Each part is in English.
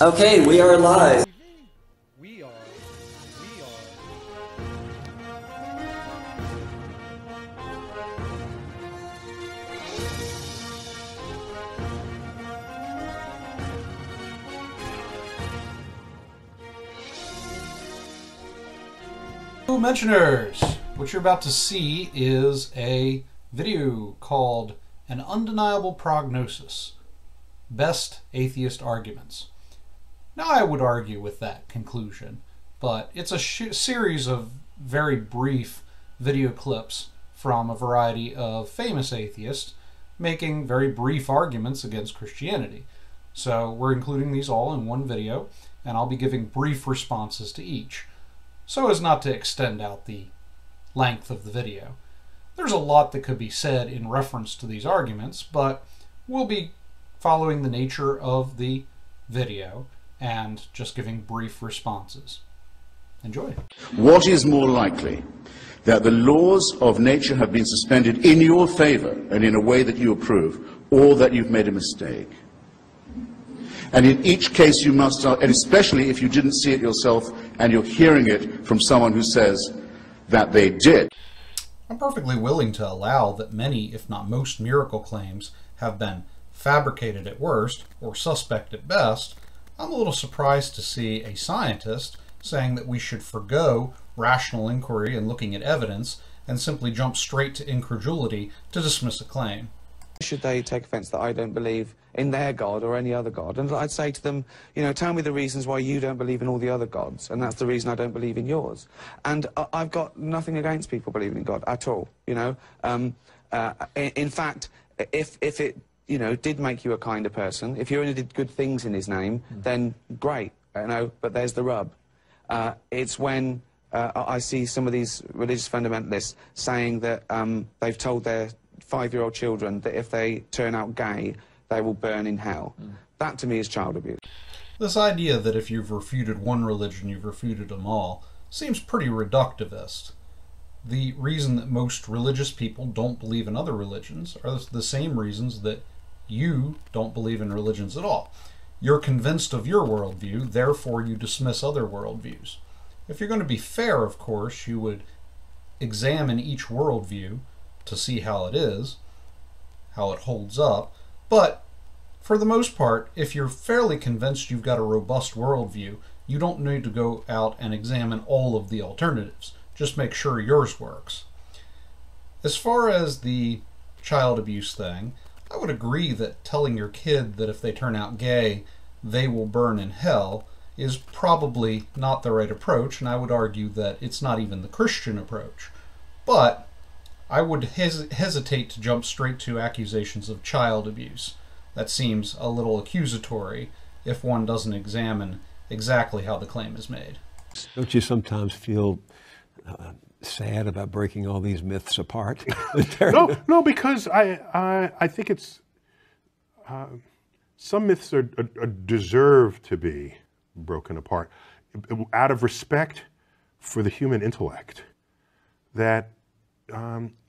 Okay, we are live. We are. Mentioners! What you're about to see is a video called An Undeniable Prognosis. Best Atheist Arguments. Now I would argue with that conclusion, but it's a series of very brief video clips from a variety of famous atheists making very brief arguments against Christianity. So we're including these all in one video, and I'll be giving brief responses to each, so as not to extend out the length of the video. There's a lot that could be said in reference to these arguments, but we'll be following the nature of the video and just giving brief responses. Enjoy. What is more likely? That the laws of nature have been suspended in your favor and in a way that you approve, or that you've made a mistake? And in each case you must, and especially if you didn't see it yourself and you're hearing it from someone who says that they did. I'm perfectly willing to allow that many, if not most, miracle claims have been fabricated at worst, or suspect at best. I'm a little surprised to see a scientist saying that we should forgo rational inquiry and looking at evidence and simply jump straight to incredulity to dismiss a claim. Should they take offense that I don't believe in their God or any other God? And I'd say to them, you know, tell me the reasons why you don't believe in all the other gods, and that's the reason I don't believe in yours. And I've got nothing against people believing in God at all, you know. In fact, if it, you know, did make you a kinder person, if you only did good things in his name, then great, you know, but there's the rub. It's when I see some of these religious fundamentalists saying that they've told their 5-year-old children that if they turn out gay, they will burn in hell. That to me is child abuse. This idea that if you've refuted one religion, you've refuted them all, seems pretty reductivist. The reason that most religious people don't believe in other religions are the same reasons that you don't believe in religions at all. You're convinced of your worldview, therefore you dismiss other worldviews. If you're going to be fair, of course, you would examine each worldview to see how it is, how it holds up, but for the most part, if you're fairly convinced you've got a robust worldview, you don't need to go out and examine all of the alternatives. Just make sure yours works. As far as the child abuse thing, I would agree that telling your kid that if they turn out gay, they will burn in hell is probably not the right approach, and I would argue that it's not even the Christian approach. But I would hesitate to jump straight to accusations of child abuse. That seems a little accusatory if one doesn't examine exactly how the claim is made. Don't you sometimes feel sad about breaking all these myths apart? No, because I think it's some myths are deserve to be broken apart out of respect for the human intellect. That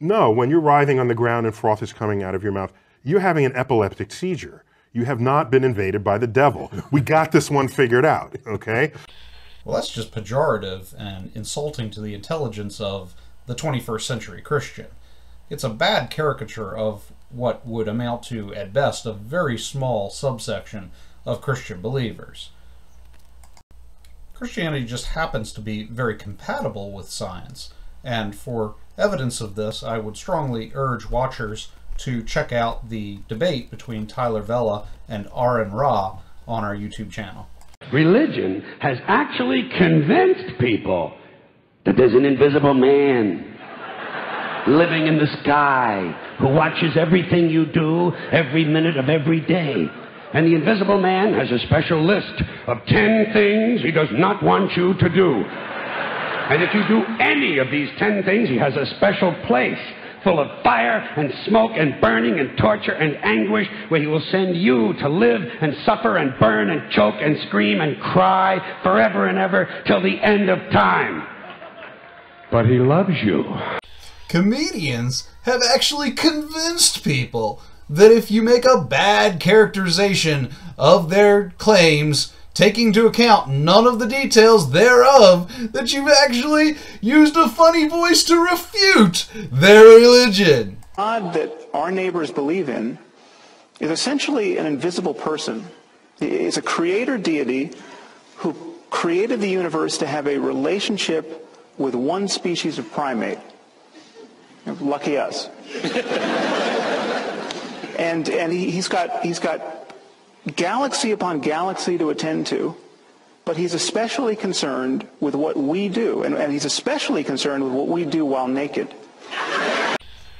no, when you're writhing on the ground and froth is coming out of your mouth, you're having an epileptic seizure. You have not been invaded by the devil. We got this one figured out, okay? Well, that's just pejorative and insulting to the intelligence of the 21st century Christian. It's a bad caricature of what would amount to, at best, a very small subsection of Christian believers. Christianity just happens to be very compatible with science, and for evidence of this, I would strongly urge watchers to check out the debate between Tyler Vela and Aaron Ra on our YouTube channel. Religion has actually convinced people that there's an invisible man living in the sky who watches everything you do every minute of every day. And the invisible man has a special list of 10 things he does not want you to do. And if you do any of these 10 things, he has a special place full of fire and smoke and burning and torture and anguish, where he will send you to live and suffer and burn and choke and scream and cry forever and ever till the end of time. But he loves you. Comedians have actually convinced people that if you make a bad characterization of their claims, taking into account none of the details thereof, that you've actually used a funny voice to refute their religion. God that our neighbors believe in is essentially an invisible person. He is a creator deity who created the universe to have a relationship with one species of primate. Lucky us. and he's got galaxy upon galaxy to attend to, but he's especially concerned with what we do, and he's especially concerned with what we do while naked.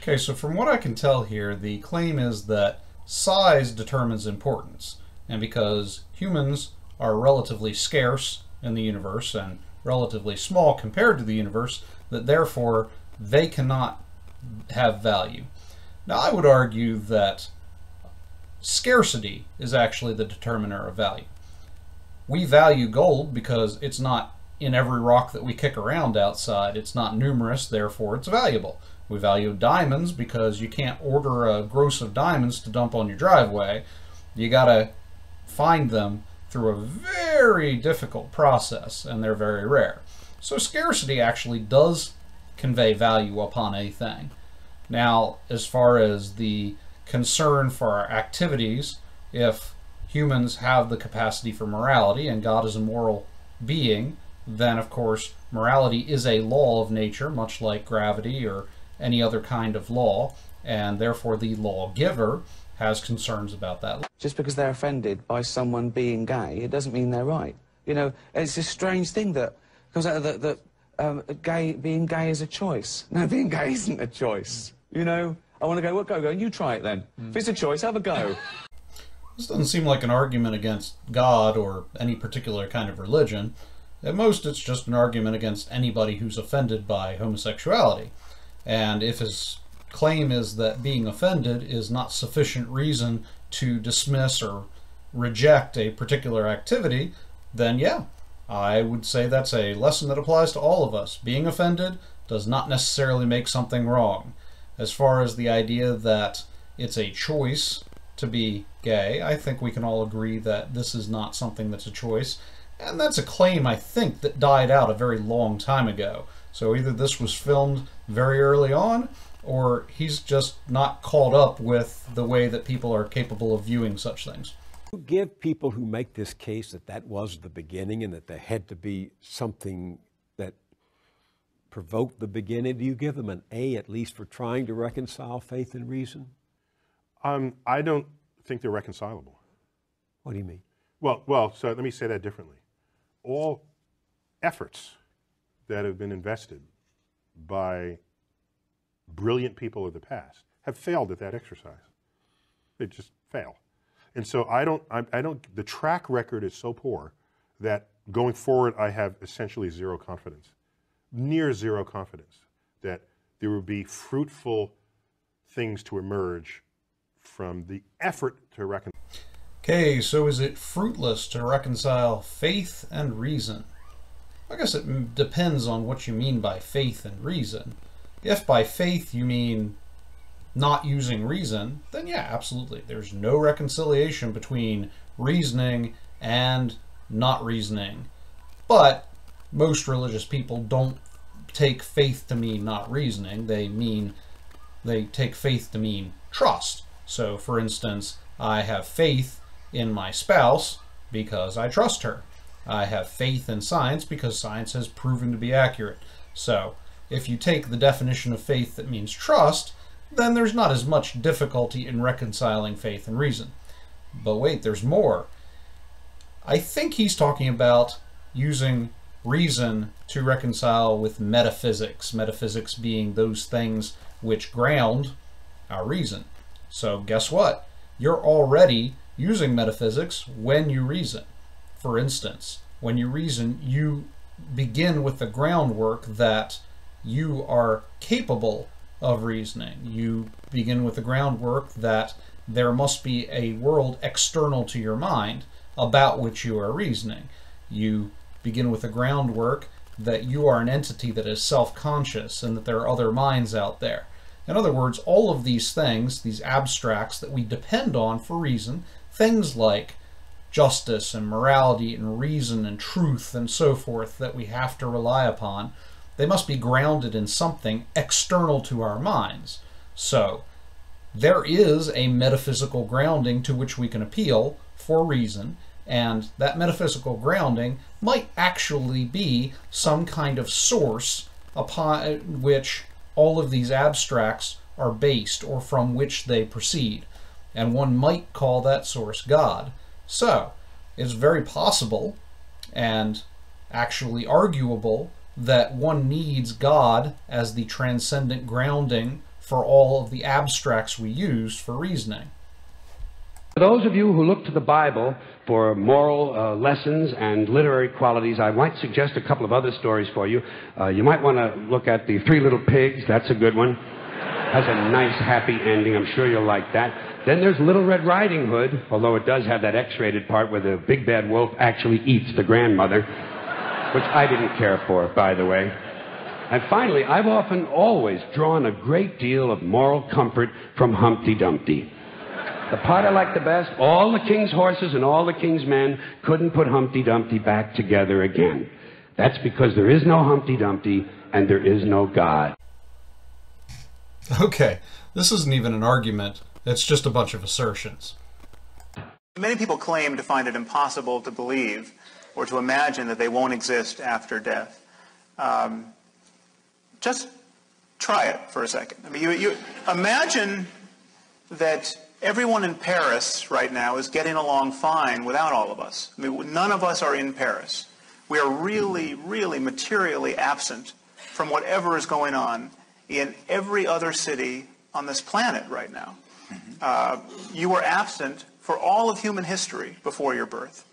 Okay, so from what I can tell here, the claim is that size determines importance, and because humans are relatively scarce in the universe and relatively small compared to the universe, that therefore they cannot have value. Now, I would argue that scarcity is actually the determiner of value. We value gold because it's not in every rock that we kick around outside. It's not numerous, therefore it's valuable. We value diamonds because you can't order a gross of diamonds to dump on your driveway. You gotta find them through a very difficult process, and they're very rare. So scarcity actually does convey value upon a thing. Now, as far as the concern for our activities, if humans have the capacity for morality and God is a moral being, then of course morality is a law of nature, much like gravity or any other kind of law, and therefore the lawgiver has concerns about that. Just because they're offended by someone being gay, it doesn't mean they're right. You know, it's a strange thing that comes out of being gay is a choice. No, being gay isn't a choice. You know, I want to go, well, go, you try it then. If it's a choice, have a go. This doesn't seem like an argument against God or any particular kind of religion. At most, it's just an argument against anybody who's offended by homosexuality. And if his claim is that being offended is not sufficient reason to dismiss or reject a particular activity, then yeah, I would say that's a lesson that applies to all of us. Being offended does not necessarily make something wrong. As far as the idea that it's a choice to be gay, I think we can all agree that this is not something that's a choice. And that's a claim, I think, that died out a very long time ago. So either this was filmed very early on, or he's just not caught up with the way that people are capable of viewing such things. You give people who make this case that that was the beginning and that there had to be something that provoked the beginning, do you give them an A at least for trying to reconcile faith and reason? I don't think they're reconcilable. What do you mean? Well, so let me say that differently. All efforts that have been invested by brilliant people of the past have failed at that exercise. They just fail. And so the track record is so poor that going forward I have essentially zero confidence, near zero confidence, that there will be fruitful things to emerge from the effort to reconcile. Okay, so is it fruitless to reconcile faith and reason? I guess it depends on what you mean by faith and reason. If by faith you mean not using reason, then yeah, absolutely. There's no reconciliation between reasoning and not reasoning. But most religious people don't take faith to mean not reasoning. They take faith to mean trust. So, for instance, I have faith in my spouse because I trust her. I have faith in science because science has proven to be accurate. So, if you take the definition of faith that means trust, then there's not as much difficulty in reconciling faith and reason. But wait, there's more. I think he's talking about using reason to reconcile with metaphysics. Metaphysics being those things which ground our reason. So guess what? You're already using metaphysics when you reason. For instance, when you reason, you begin with the groundwork that you are capable of reasoning. You begin with the groundwork that there must be a world external to your mind about which you are reasoning. You begin with the groundwork that you are an entity that is self-conscious and that there are other minds out there. In other words, all of these things, these abstracts that we depend on for reason, things like justice and morality and reason and truth and so forth that we have to rely upon, they must be grounded in something external to our minds. So, there is a metaphysical grounding to which we can appeal for reason, and that metaphysical grounding might actually be some kind of source upon which all of these abstracts are based, or from which they proceed. And one might call that source God. So, it's very possible, and actually arguable, that one needs God as the transcendent grounding for all of the abstracts we use for reasoning. For those of you who look to the Bible for moral lessons and literary qualities, I might suggest a couple of other stories for you. You might want to look at The Three Little Pigs. That's a good one. Has a nice, happy ending. I'm sure you'll like that. Then there's Little Red Riding Hood, although it does have that X-rated part where the big bad wolf actually eats the grandmother, which I didn't care for, by the way. And finally, I've often always drawn a great deal of moral comfort from Humpty Dumpty. The part I like the best, all the king's horses and all the king's men couldn't put Humpty Dumpty back together again. That's because there is no Humpty Dumpty and there is no God. Okay, this isn't even an argument, it's just a bunch of assertions. Many people claim to find it impossible to believe or to imagine that they won't exist after death. Just try it for a second. I mean, you imagine that everyone in Paris right now is getting along fine without all of us. I mean, none of us are in Paris. We are really, really materially absent from whatever is going on in every other city on this planet right now. You were absent for all of human history before your birth.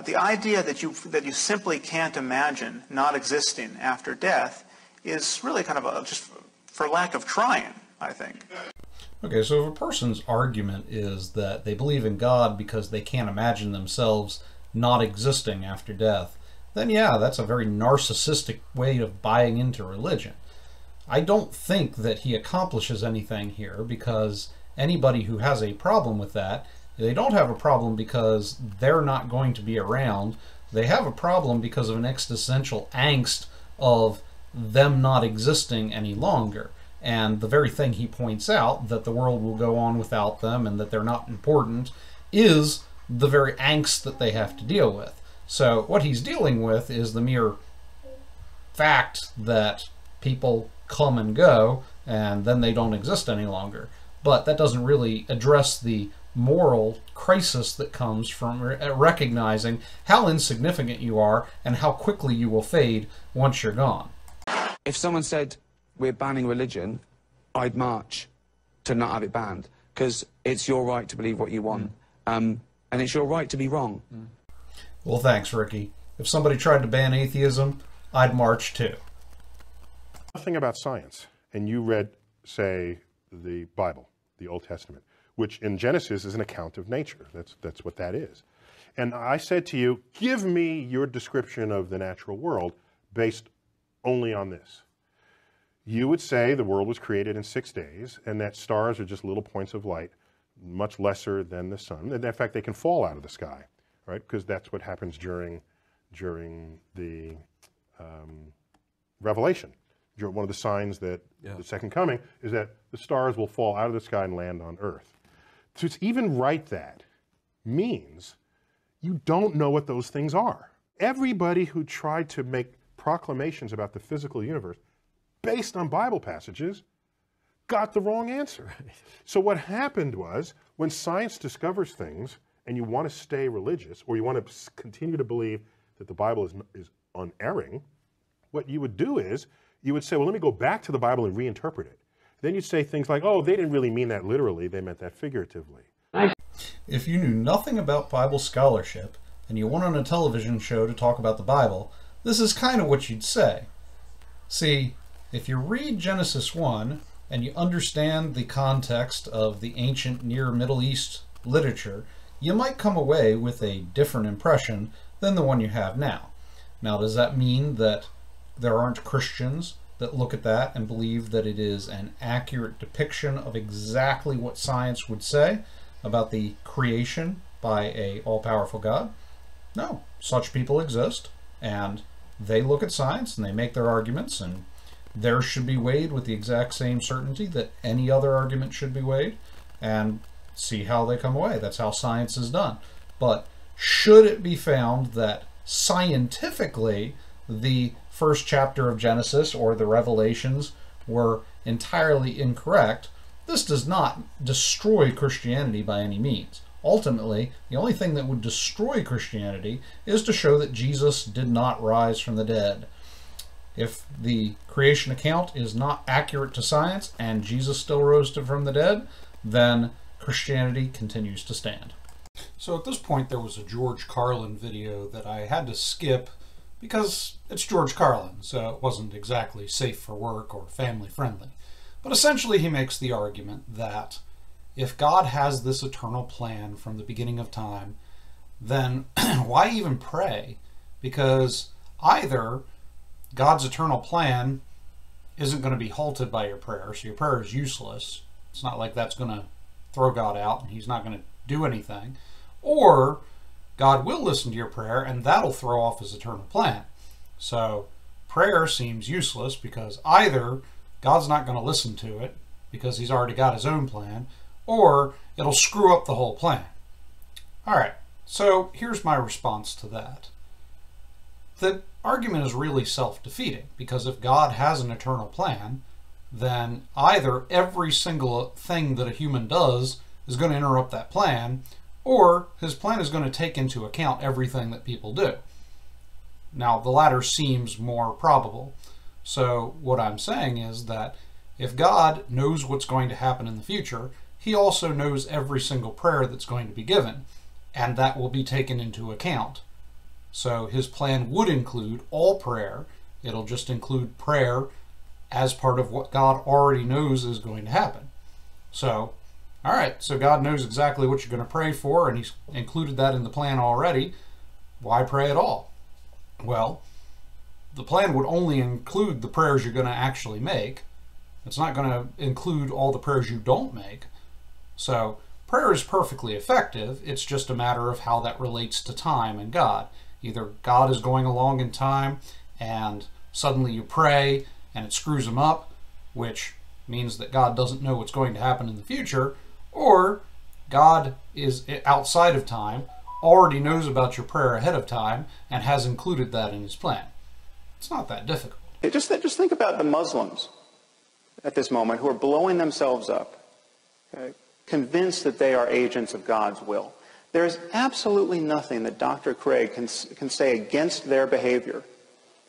The idea that you simply can't imagine not existing after death is really kind of just for lack of trying, I think. Okay, so if a person's argument is that they believe in God because they can't imagine themselves not existing after death, then yeah, that's a very narcissistic way of buying into religion. I don't think that he accomplishes anything here, because anybody who has a problem with that, they don't have a problem because they're not going to be around. They have a problem because of an existential angst of them not existing any longer. And the very thing he points out, that the world will go on without them and that they're not important, is the very angst that they have to deal with. So what he's dealing with is the mere fact that people come and go and then they don't exist any longer. But that doesn't really address the moral crisis that comes from recognizing how insignificant you are and how quickly you will fade once you're gone. If someone said, we're banning religion, I'd march to not have it banned, because it's your right to believe what you want, and it's your right to be wrong. Well, thanks, Ricky. If somebody tried to ban atheism, I'd march too. Nothing about science, and you read, say, the Bible, the Old Testament, which in Genesis is an account of nature. That's what that is. And I said to you, give me your description of the natural world based only on this. You would say the world was created in 6 days, and that stars are just little points of light, much lesser than the sun. And in fact, they can fall out of the sky, right? Because that's what happens during the Revelation. One of the signs that the second coming is that the stars will fall out of the sky and land on Earth. So to even write that means you don't know what those things are. Everybody who tried to make proclamations about the physical universe based on Bible passages got the wrong answer. Right. So what happened was, when science discovers things and you want to stay religious, or you want to continue to believe that the Bible is unerring, what you would do is you would say, well, let me go back to the Bible and reinterpret it. Then you'd say things like, oh, they didn't really mean that literally, they meant that figuratively. If you knew nothing about Bible scholarship and you went on a television show to talk about the Bible, this is kind of what you'd say. See, if you read Genesis 1 and you understand the context of the ancient Near Middle East literature, you might come away with a different impression than the one you have now. Now, does that mean that there aren't Christians that look at that and believe that it is an accurate depiction of exactly what science would say about the creation by a all-powerful God? No, such people exist, and they look at science and they make their arguments, and theirs should be weighed with the exact same certainty that any other argument should be weighed, and see how they come away. That's how science is done. But should it be found that scientifically the first chapter of Genesis or the Revelations were entirely incorrect, this does not destroy Christianity by any means. Ultimately, the only thing that would destroy Christianity is to show that Jesus did not rise from the dead. If the creation account is not accurate to science and Jesus still rose from the dead, then Christianity continues to stand. So at this point there was a George Carlin video that I had to skip because it's George Carlin, so it wasn't exactly safe for work or family friendly. But essentially he makes the argument that if God has this eternal plan from the beginning of time, then why even pray? Because either God's eternal plan isn't going to be halted by your prayer, so your prayer is useless. It's not like that's going to throw God out and he's not going to do anything. Or God will listen to your prayer and that'll throw off his eternal plan. So prayer seems useless because either God's not going to listen to it because he's already got his own plan, or it'll screw up the whole plan. Alright, so here's my response to that. The argument is really self-defeating, because if God has an eternal plan, then either every single thing that a human does is going to interrupt that plan, or his plan is going to take into account everything that people do. Now, the latter seems more probable. So what I'm saying is that if God knows what's going to happen in the future, he also knows every single prayer that's going to be given, and that will be taken into account. So his plan would include all prayer. It'll just include prayer as part of what God already knows is going to happen. So, all right, so God knows exactly what you're going to pray for, and he's included that in the plan already. Why pray at all? Well, the plan would only include the prayers you're going to actually make. It's not going to include all the prayers you don't make. So prayer is perfectly effective. It's just a matter of how that relates to time and God. Either God is going along in time and suddenly you pray and it screws him up, which means that God doesn't know what's going to happen in the future, or God is outside of time, already knows about your prayer ahead of time, and has included that in his plan. It's not that difficult. Just think about the Muslims at this moment who are blowing themselves up, okay, convinced that they are agents of God's will. There is absolutely nothing that Dr. Craig can say against their behavior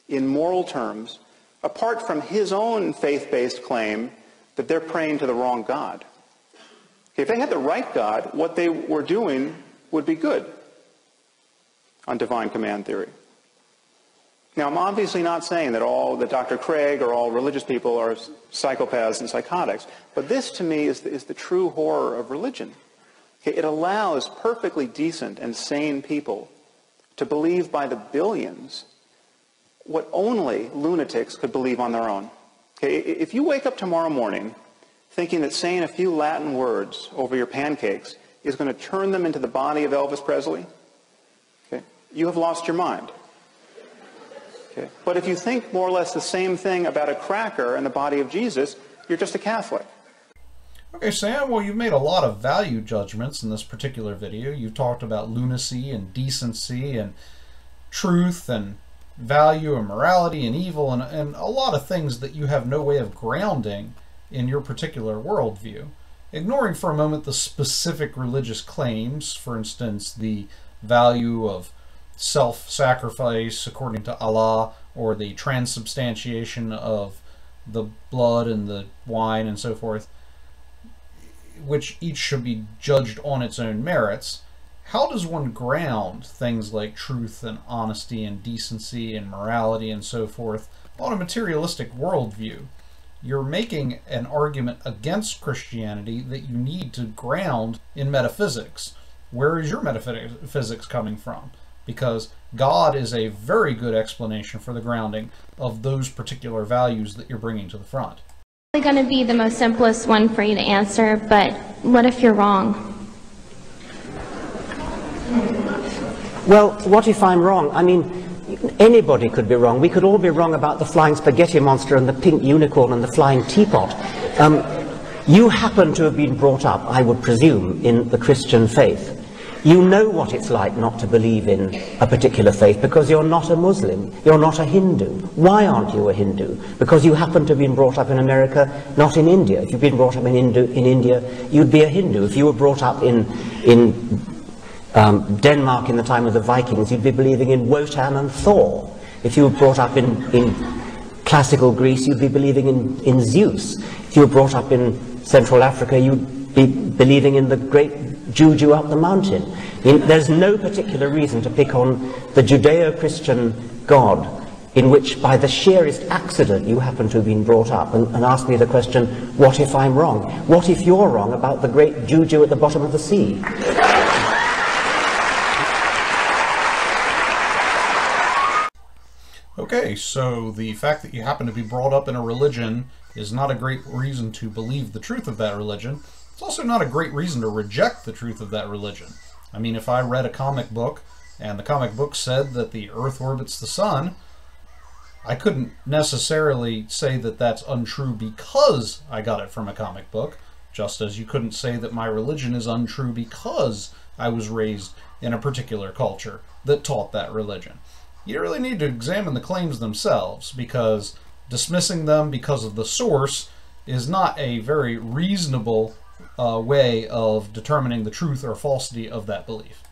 in moral terms, apart from his own faith-based claim that they're praying to the wrong God. Okay, if they had the right God, what they were doing would be good on divine command theory. Now, I'm obviously not saying that Dr. Craig or all religious people are psychopaths and psychotics, but this to me is the true horror of religion. Okay, it allows perfectly decent and sane people to believe by the billions what only lunatics could believe on their own. Okay, if you wake up tomorrow morning thinking that saying a few Latin words over your pancakes is going to turn them into the body of Elvis Presley, okay, you have lost your mind. Okay. But if you think more or less the same thing about a cracker and the body of Jesus, you're just a Catholic. Okay, Sam, well, you've made a lot of value judgments in this particular video. You've talked about lunacy and decency and truth and value and morality and evil and a lot of things that you have no way of grounding in your particular worldview. Ignoring for a moment the specific religious claims, for instance, the value of self-sacrifice according to Allah, or the transubstantiation of the blood and the wine and so forth, which each should be judged on its own merits. How does one ground things like truth and honesty and decency and morality and so forth on a materialistic worldview? You're making an argument against Christianity that you need to ground in metaphysics. Where is your metaphysics coming from? Because God is a very good explanation for the grounding of those particular values that you're bringing to the front. It's going to be the most simplest one for you to answer, but what if you're wrong? Well, what if I'm wrong? I mean, anybody could be wrong. We could all be wrong about the flying spaghetti monster and the pink unicorn and the flying teapot. You happen to have been brought up, I would presume, in the Christian faith. You know what it's like not to believe in a particular faith because you're not a Muslim, you're not a Hindu. Why aren't you a Hindu? Because you happen to have been brought up in America, not in India. If you've been brought up in India, you'd be a Hindu. If you were brought up in Denmark in the time of the Vikings, you'd be believing in Wotan and Thor. If you were brought up in classical Greece, you'd be believing in Zeus. If you were brought up in Central Africa, you'd be believing in the great Juju up the mountain. I mean, there's no particular reason to pick on the Judeo-Christian God in which by the sheerest accident you happen to have been brought up, and ask me the question, what if I'm wrong? What if you're wrong about the great Juju at the bottom of the sea? Okay, so the fact that you happen to be brought up in a religion is not a great reason to believe the truth of that religion. It's also not a great reason to reject the truth of that religion. I mean, if I read a comic book and the comic book said that the Earth orbits the sun, I couldn't necessarily say that that's untrue because I got it from a comic book, just as you couldn't say that my religion is untrue because I was raised in a particular culture that taught that religion. You really need to examine the claims themselves, because dismissing them because of the source is not a very reasonable way of determining the truth or falsity of that belief.